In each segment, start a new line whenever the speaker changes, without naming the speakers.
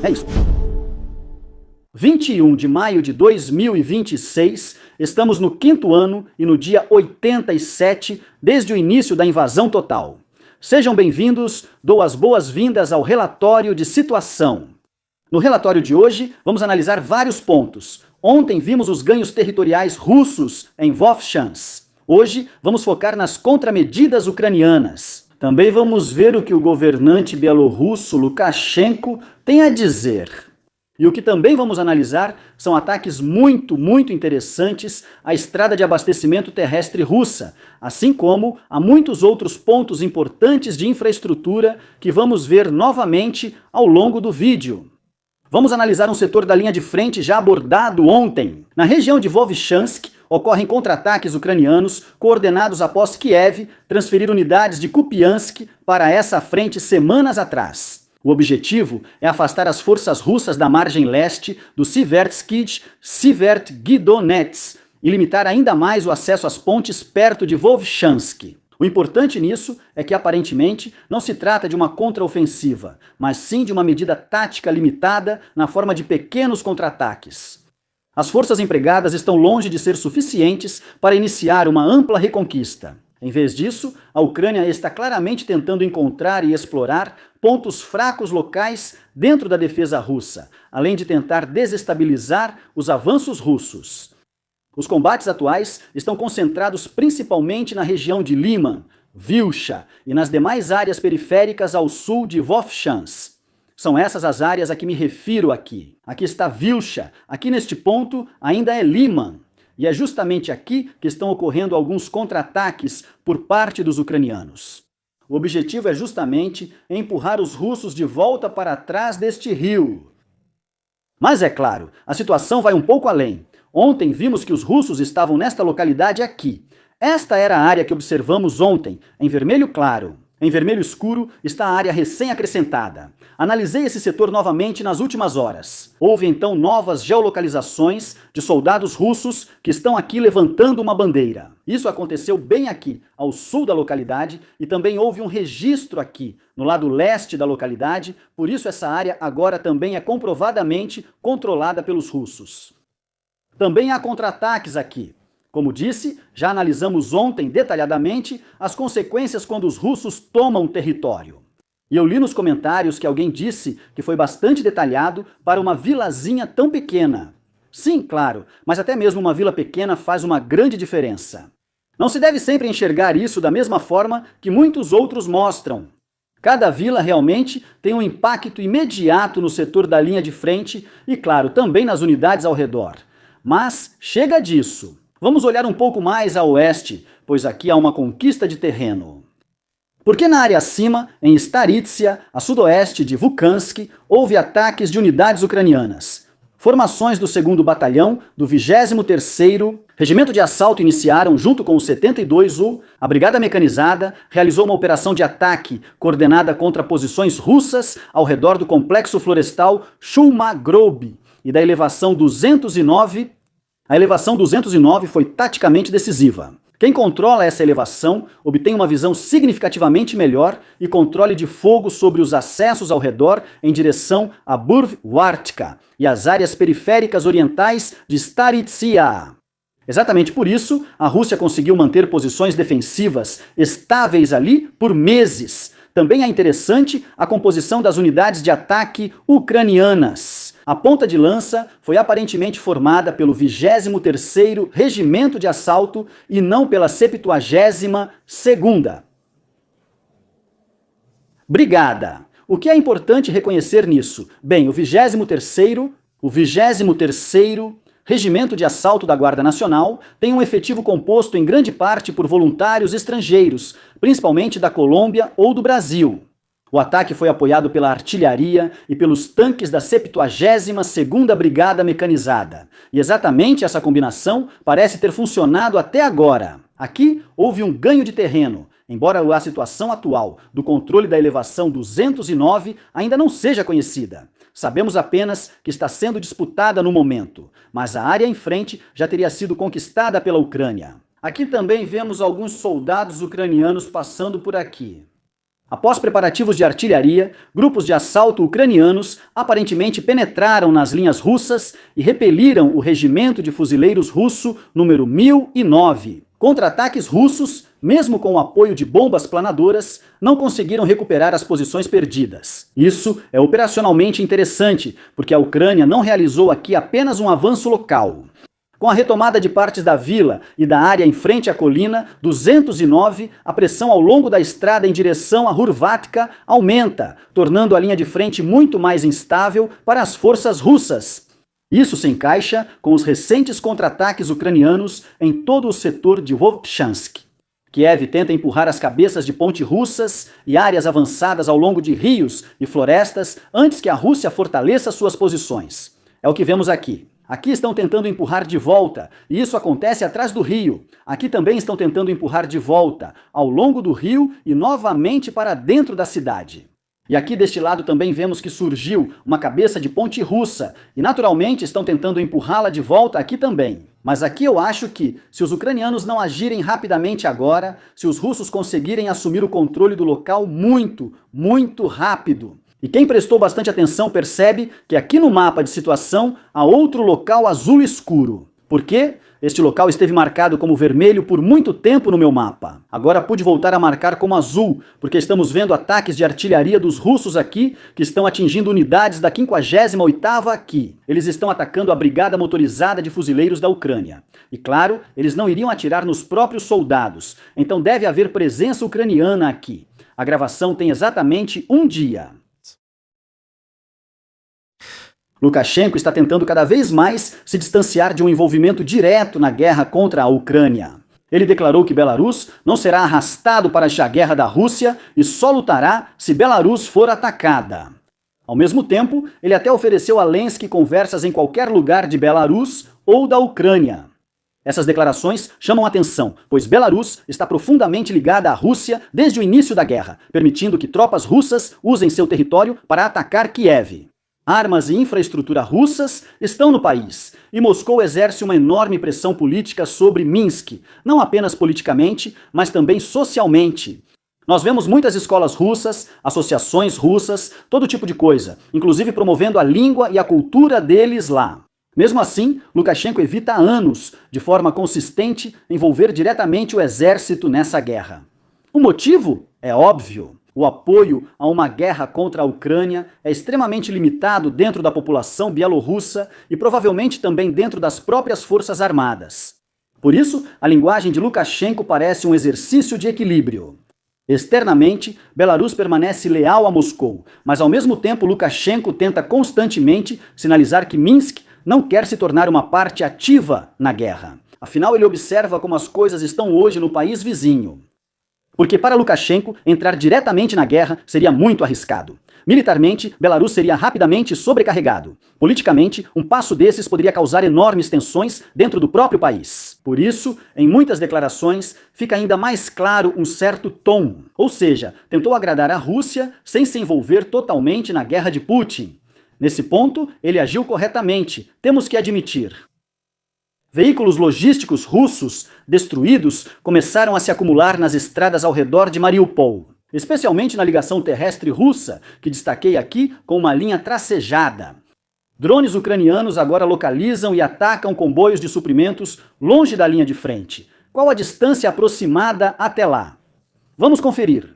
É isso. 21 de maio de 2026, estamos no 5º ano e no dia 87 desde o início da invasão total. Sejam bem-vindos, dou as boas-vindas ao relatório de situação. No relatório de hoje, vamos analisar vários pontos. Ontem vimos os ganhos territoriais russos em Vovchansk. Hoje, vamos focar nas contramedidas ucranianas. Também vamos ver o que o governante bielorrusso Lukashenko tem a dizer. E o que também vamos analisar são ataques muito interessantes à estrada de abastecimento terrestre russa, assim como a muitos outros pontos importantes de infraestrutura que vamos ver novamente ao longo do vídeo. Vamos analisar um setor da linha de frente já abordado ontem. Na região de Vovchansk, ocorrem contra-ataques ucranianos coordenados após Kiev transferir unidades de Kupiansk para essa frente semanas atrás. O objetivo é afastar as forças russas da margem leste do Sivertskyi-Donets e limitar ainda mais o acesso às pontes perto de Vovchansk. O importante nisso é que, aparentemente, não se trata de uma contraofensiva, mas sim de uma medida tática limitada na forma de pequenos contra-ataques. As forças empregadas estão longe de ser suficientes para iniciar uma ampla reconquista. Em vez disso, a Ucrânia está claramente tentando encontrar e explorar pontos fracos locais dentro da defesa russa, além de tentar desestabilizar os avanços russos. Os combates atuais estão concentrados principalmente na região de Liman, Vilcha e nas demais áreas periféricas ao sul de Vovchansk. São essas as áreas a que me refiro aqui. Aqui está Vilcha, aqui neste ponto ainda é Liman. E é justamente aqui que estão ocorrendo alguns contra-ataques por parte dos ucranianos. O objetivo é justamente empurrar os russos de volta para trás deste rio. Mas é claro, a situação vai um pouco além. Ontem vimos que os russos estavam nesta localidade aqui. Esta era a área que observamos ontem, em vermelho claro. Em vermelho escuro está a área recém-acrescentada. Analisei esse setor novamente nas últimas horas. Houve então novas geolocalizações de soldados russos que estão aqui levantando uma bandeira. Isso aconteceu bem aqui, ao sul da localidade, e também houve um registro aqui, no lado leste da localidade, por isso essa área agora também é comprovadamente controlada pelos russos. Também há contra-ataques aqui. Como disse, já analisamos ontem detalhadamente as consequências quando os russos tomam território. E eu li nos comentários que alguém disse que foi bastante detalhado para uma vilazinha tão pequena. Sim, claro, mas até mesmo uma vila pequena faz uma grande diferença. Não se deve sempre enxergar isso da mesma forma que muitos outros mostram. Cada vila realmente tem um impacto imediato no setor da linha de frente e, claro, também nas unidades ao redor. Mas chega disso. Vamos olhar um pouco mais a oeste, pois aqui há uma conquista de terreno. Porque na área acima, em Staritsia, a sudoeste de Vukansk, houve ataques de unidades ucranianas. Formações do 2º Batalhão, do 23º Regimento de Assalto iniciaram, junto com o 72U, a Brigada Mecanizada realizou uma operação de ataque coordenada contra posições russas ao redor do complexo florestal Shumagrob e da elevação 209. A elevação 209 foi taticamente decisiva. Quem controla essa elevação obtém uma visão significativamente melhor e controle de fogo sobre os acessos ao redor em direção a Burv-Wartka e as áreas periféricas orientais de Staritsia. Exatamente por isso, a Rússia conseguiu manter posições defensivas estáveis ali por meses. Também é interessante a composição das unidades de ataque ucranianas. A ponta de lança foi aparentemente formada pelo 23º Regimento de Assalto e não pela 72ª Brigada. O que é importante reconhecer nisso? Bem, o 23º Regimento de Assalto da Guarda Nacional tem um efetivo composto em grande parte por voluntários estrangeiros, principalmente da Colômbia ou do Brasil. O ataque foi apoiado pela artilharia e pelos tanques da 72ª Brigada Mecanizada. E exatamente essa combinação parece ter funcionado até agora. Aqui houve um ganho de terreno, embora a situação atual do controle da elevação 209 ainda não seja conhecida. Sabemos apenas que está sendo disputada no momento, mas a área em frente já teria sido conquistada pela Ucrânia. Aqui também vemos alguns soldados ucranianos passando por aqui. Após preparativos de artilharia, grupos de assalto ucranianos aparentemente penetraram nas linhas russas e repeliram o regimento de fuzileiros russo número 1009. Contra-ataques russos, mesmo com o apoio de bombas planadoras, não conseguiram recuperar as posições perdidas. Isso é operacionalmente interessante, porque a Ucrânia não realizou aqui apenas um avanço local. Com a retomada de partes da vila e da área em frente à colina 209, a pressão ao longo da estrada em direção a Hurvatka aumenta, tornando a linha de frente muito mais instável para as forças russas. Isso se encaixa com os recentes contra-ataques ucranianos em todo o setor de Vovchansk. Kiev tenta empurrar as cabeças de ponte russas e áreas avançadas ao longo de rios e florestas antes que a Rússia fortaleça suas posições. É o que vemos aqui. Aqui estão tentando empurrar de volta, e isso acontece atrás do rio. Aqui também estão tentando empurrar de volta, ao longo do rio e novamente para dentro da cidade. E aqui deste lado também vemos que surgiu uma cabeça de ponte russa, e naturalmente estão tentando empurrá-la de volta aqui também. Mas aqui eu acho que, se os ucranianos não agirem rapidamente agora, se os russos conseguirem assumir o controle do local muito rápido. E quem prestou bastante atenção percebe que aqui no mapa de situação há outro local azul escuro. Por quê? Este local esteve marcado como vermelho por muito tempo no meu mapa. Agora pude voltar a marcar como azul, porque estamos vendo ataques de artilharia dos russos aqui, que estão atingindo unidades da 58ª aqui. Eles estão atacando a brigada motorizada de fuzileiros da Ucrânia. E claro, eles não iriam atirar nos próprios soldados, então deve haver presença ucraniana aqui. A gravação tem exatamente um dia. Lukashenko está tentando cada vez mais se distanciar de um envolvimento direto na guerra contra a Ucrânia. Ele declarou que Belarus não será arrastado para a guerra da Rússia e só lutará se Belarus for atacada. Ao mesmo tempo, ele até ofereceu a Zelensky conversas em qualquer lugar de Belarus ou da Ucrânia. Essas declarações chamam atenção, pois Belarus está profundamente ligada à Rússia desde o início da guerra, permitindo que tropas russas usem seu território para atacar Kiev. Armas e infraestrutura russas estão no país, e Moscou exerce uma enorme pressão política sobre Minsk, não apenas politicamente, mas também socialmente. Nós vemos muitas escolas russas, associações russas, todo tipo de coisa, inclusive promovendo a língua e a cultura deles lá. Mesmo assim, Lukashenko evita há anos, de forma consistente, envolver diretamente o exército nessa guerra. O motivo é óbvio. O apoio a uma guerra contra a Ucrânia é extremamente limitado dentro da população bielorrussa e provavelmente também dentro das próprias forças armadas. Por isso, a linguagem de Lukashenko parece um exercício de equilíbrio. Externamente, Belarus permanece leal a Moscou, mas ao mesmo tempo Lukashenko tenta constantemente sinalizar que Minsk não quer se tornar uma parte ativa na guerra. Afinal, ele observa como as coisas estão hoje no país vizinho. Porque para Lukashenko, entrar diretamente na guerra seria muito arriscado. Militarmente, Belarus seria rapidamente sobrecarregado. Politicamente, um passo desses poderia causar enormes tensões dentro do próprio país. Por isso, em muitas declarações, fica ainda mais claro um certo tom. Ou seja, tentou agradar a Rússia sem se envolver totalmente na guerra de Putin. Nesse ponto, ele agiu corretamente, temos que admitir. Veículos logísticos russos destruídos começaram a se acumular nas estradas ao redor de Mariupol, especialmente na ligação terrestre russa, que destaquei aqui com uma linha tracejada. Drones ucranianos agora localizam e atacam comboios de suprimentos longe da linha de frente. Qual a distância aproximada até lá? Vamos conferir.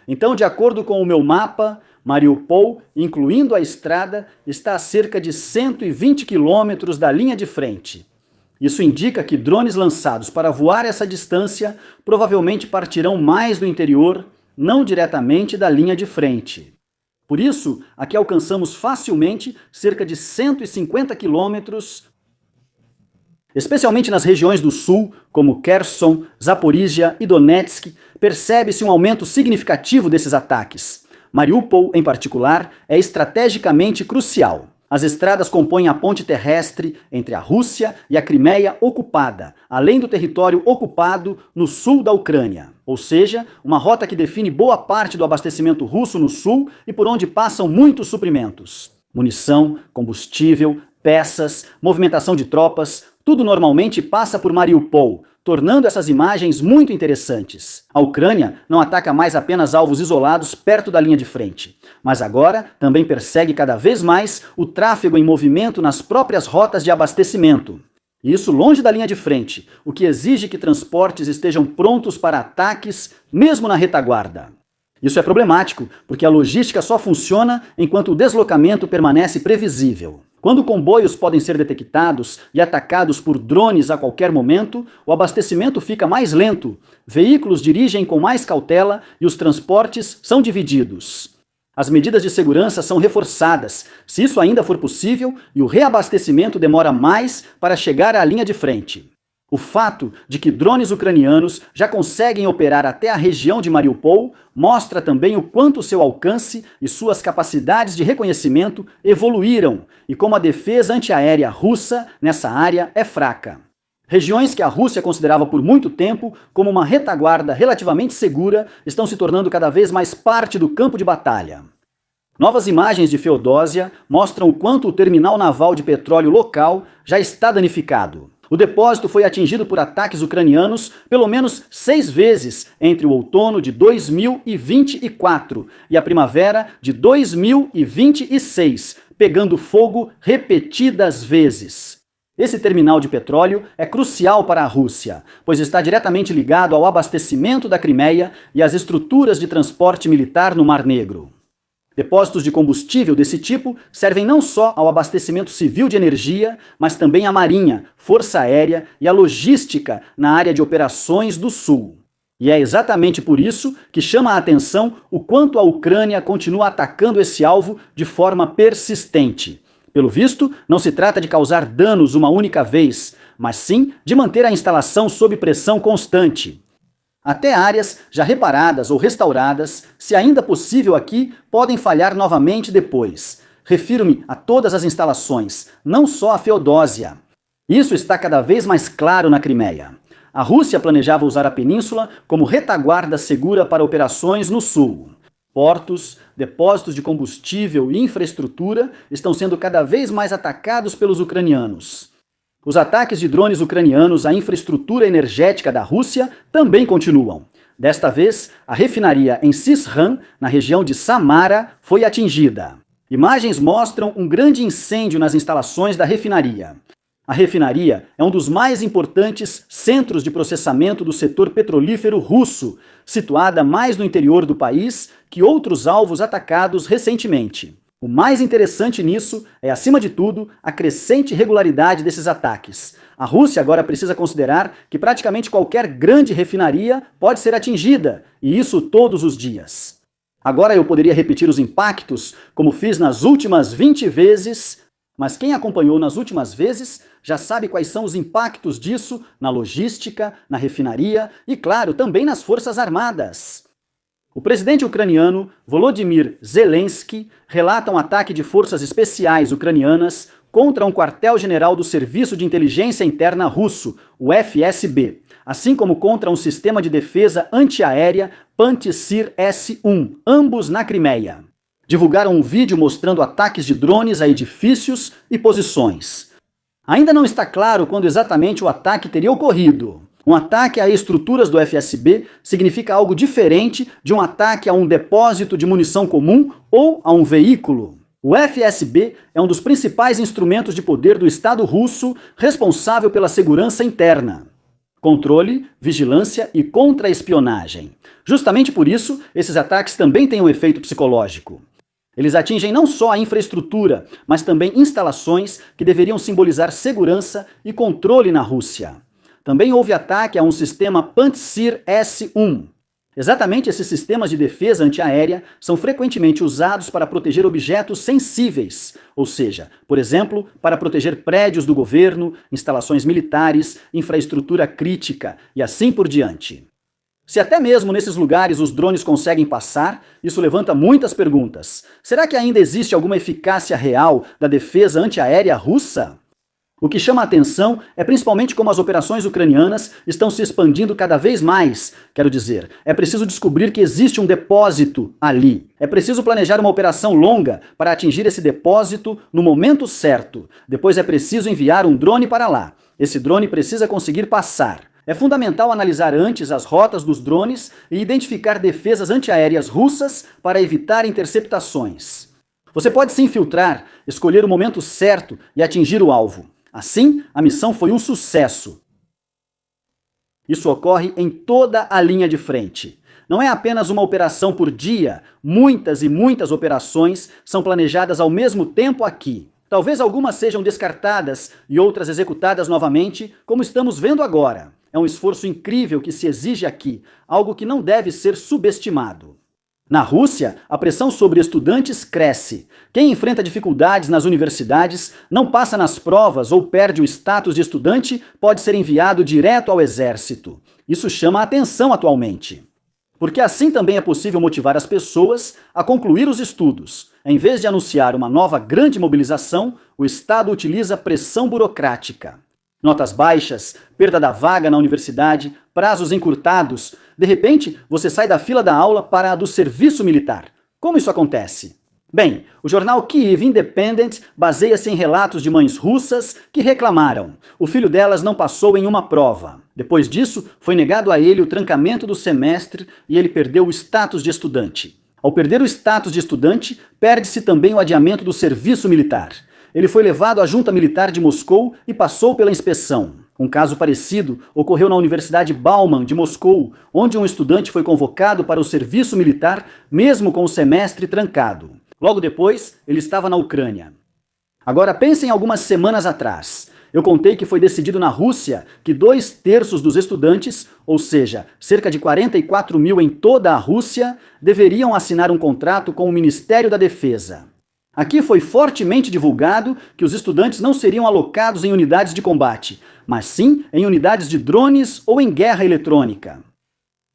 Então, de acordo com o meu mapa, Mariupol, incluindo a estrada, está a cerca de 120 quilômetros da linha de frente. Isso indica que drones lançados para voar essa distância provavelmente partirão mais do interior, não diretamente da linha de frente. Por isso, aqui alcançamos facilmente cerca de 150 quilômetros, especialmente nas regiões do sul, como Kherson, Zaporizhia e Donetsk, percebe-se um aumento significativo desses ataques. Mariupol, em particular, é estrategicamente crucial. As estradas compõem a ponte terrestre entre a Rússia e a Crimeia ocupada, além do território ocupado no sul da Ucrânia. Ou seja, uma rota que define boa parte do abastecimento russo no sul e por onde passam muitos suprimentos. Munição, combustível, peças, movimentação de tropas, Tudo normalmente passa por Mariupol, tornando essas imagens muito interessantes. A Ucrânia não ataca mais apenas alvos isolados perto da linha de frente, mas agora também persegue cada vez mais o tráfego em movimento nas próprias rotas de abastecimento. Isso longe da linha de frente, o que exige que transportes estejam prontos para ataques, mesmo na retaguarda. Isso é problemático, porque a logística só funciona enquanto o deslocamento permanece previsível. Quando comboios podem ser detectados e atacados por drones a qualquer momento, o abastecimento fica mais lento, veículos dirigem com mais cautela e os transportes são divididos. As medidas de segurança são reforçadas, se isso ainda for possível, e o reabastecimento demora mais para chegar à linha de frente. O fato de que drones ucranianos já conseguem operar até a região de Mariupol mostra também o quanto seu alcance e suas capacidades de reconhecimento evoluíram e como a defesa antiaérea russa nessa área é fraca. Regiões que a Rússia considerava por muito tempo como uma retaguarda relativamente segura estão se tornando cada vez mais parte do campo de batalha. Novas imagens de Feodósia mostram o quanto o terminal naval de petróleo local já está danificado. O depósito foi atingido por ataques ucranianos pelo menos 6 vezes entre o outono de 2024 e a primavera de 2026, pegando fogo repetidas vezes. Esse terminal de petróleo é crucial para a Rússia, pois está diretamente ligado ao abastecimento da Crimeia e às estruturas de transporte militar no Mar Negro. Depósitos de combustível desse tipo servem não só ao abastecimento civil de energia, mas também à Marinha, Força Aérea e à logística na área de operações do Sul. E é exatamente por isso que chama a atenção o quanto a Ucrânia continua atacando esse alvo de forma persistente. Pelo visto, não se trata de causar danos uma única vez, mas sim de manter a instalação sob pressão constante. Até áreas já reparadas ou restauradas, se ainda possível aqui, podem falhar novamente depois. Refiro-me a todas as instalações, não só a Feodósia. Isso está cada vez mais claro na Crimeia. A Rússia planejava usar a península como retaguarda segura para operações no sul. Portos, depósitos de combustível e infraestrutura estão sendo cada vez mais atacados pelos ucranianos. Os ataques de drones ucranianos à infraestrutura energética da Rússia também continuam. Desta vez, a refinaria em Syzran, na região de Samara, foi atingida. Imagens mostram um grande incêndio nas instalações da refinaria. A refinaria é um dos mais importantes centros de processamento do setor petrolífero russo, situada mais no interior do país que outros alvos atacados recentemente. O mais interessante nisso é, acima de tudo, a crescente regularidade desses ataques. A Rússia agora precisa considerar que praticamente qualquer grande refinaria pode ser atingida, e isso todos os dias. Agora eu poderia repetir os impactos, como fiz nas últimas 20 vezes, mas quem acompanhou nas últimas vezes já sabe quais são os impactos disso na logística, na refinaria e, claro, também nas Forças Armadas. O presidente ucraniano Volodymyr Zelensky relata um ataque de forças especiais ucranianas contra um quartel-general do Serviço de Inteligência Interna russo, o FSB, assim como contra um sistema de defesa antiaérea Pantsir-S-1, ambos na Crimeia. Divulgaram um vídeo mostrando ataques de drones a edifícios e posições. Ainda não está claro quando exatamente o ataque teria ocorrido. Um ataque a estruturas do FSB significa algo diferente de um ataque a um depósito de munição comum ou a um veículo. O FSB é um dos principais instrumentos de poder do Estado russo, responsável pela segurança interna, controle, vigilância e contra-espionagem. Justamente por isso, esses ataques também têm um efeito psicológico. Eles atingem não só a infraestrutura, mas também instalações que deveriam simbolizar segurança e controle na Rússia. Também houve ataque a um sistema Pantsir-S-1. Exatamente esses sistemas de defesa antiaérea são frequentemente usados para proteger objetos sensíveis, ou seja, por exemplo, para proteger prédios do governo, instalações militares, infraestrutura crítica e assim por diante. Se até mesmo nesses lugares os drones conseguem passar, isso levanta muitas perguntas. Será que ainda existe alguma eficácia real da defesa antiaérea russa? O que chama a atenção é principalmente como as operações ucranianas estão se expandindo cada vez mais. Quero dizer, é preciso descobrir que existe um depósito ali. É preciso planejar uma operação longa para atingir esse depósito no momento certo. Depois é preciso enviar um drone para lá. Esse drone precisa conseguir passar. É fundamental analisar antes as rotas dos drones e identificar defesas antiaéreas russas para evitar interceptações. Você pode se infiltrar, escolher o momento certo e atingir o alvo. Assim, a missão foi um sucesso. Isso ocorre em toda a linha de frente. Não é apenas uma operação por dia, muitas e muitas operações são planejadas ao mesmo tempo aqui. Talvez algumas sejam descartadas e outras executadas novamente, como estamos vendo agora. É um esforço incrível que se exige aqui, algo que não deve ser subestimado. Na Rússia, a pressão sobre estudantes cresce. Quem enfrenta dificuldades nas universidades, não passa nas provas ou perde o status de estudante, pode ser enviado direto ao exército. Isso chama a atenção atualmente. Porque assim também é possível motivar as pessoas a concluir os estudos. Em vez de anunciar uma nova grande mobilização, o Estado utiliza pressão burocrática. Notas baixas, perda da vaga na universidade, prazos encurtados. De repente, você sai da fila da aula para a do serviço militar. Como isso acontece? Bem, o jornal Kyiv Independent baseia-se em relatos de mães russas que reclamaram. O filho delas não passou em uma prova. Depois disso, foi negado a ele o trancamento do semestre e ele perdeu o status de estudante. Ao perder o status de estudante, perde-se também o adiamento do serviço militar. Ele foi levado à junta militar de Moscou e passou pela inspeção. Um caso parecido ocorreu na Universidade Bauman de Moscou, onde um estudante foi convocado para o serviço militar, mesmo com o semestre trancado. Logo depois, ele estava na Ucrânia. Agora pensem algumas semanas atrás. Eu contei que foi decidido na Rússia que 2/3 dos estudantes, ou seja, cerca de 44 mil em toda a Rússia, deveriam assinar um contrato com o Ministério da Defesa. Aqui foi fortemente divulgado que os estudantes não seriam alocados em unidades de combate, mas sim em unidades de drones ou em guerra eletrônica.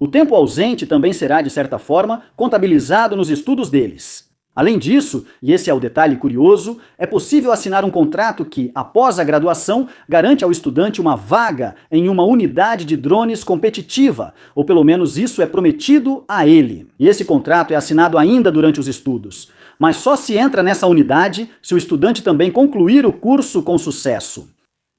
O tempo ausente também será, de certa forma, contabilizado nos estudos deles. Além disso, e esse é o detalhe curioso, é possível assinar um contrato que, após a graduação, garante ao estudante uma vaga em uma unidade de drones competitiva, ou pelo menos isso é prometido a ele. E esse contrato é assinado ainda durante os estudos. Mas só se entra nessa unidade se o estudante também concluir o curso com sucesso.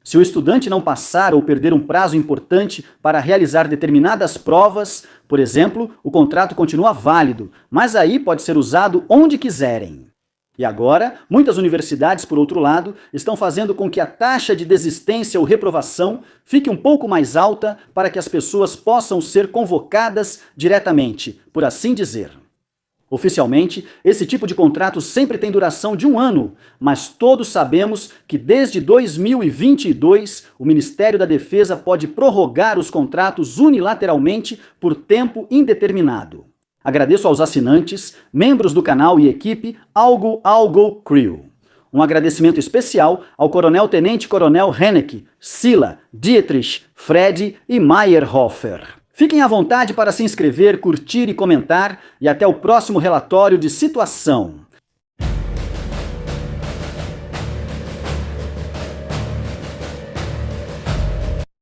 Se o estudante não passar ou perder um prazo importante para realizar determinadas provas, por exemplo, o contrato continua válido, mas aí pode ser usado onde quiserem. E agora, muitas universidades, por outro lado, estão fazendo com que a taxa de desistência ou reprovação fique um pouco mais alta para que as pessoas possam ser convocadas diretamente, por assim dizer. Oficialmente, esse tipo de contrato sempre tem duração de 1 ano, mas todos sabemos que desde 2022 o Ministério da Defesa pode prorrogar os contratos unilateralmente por tempo indeterminado. Agradeço aos assinantes, membros do canal e equipe Algo Crew. Um agradecimento especial ao Coronel-Tenente-Coronel Henneck, Sila, Dietrich, Fred e Meyerhofer. Fiquem à vontade para se inscrever, curtir e comentar, e até o próximo relatório de situação.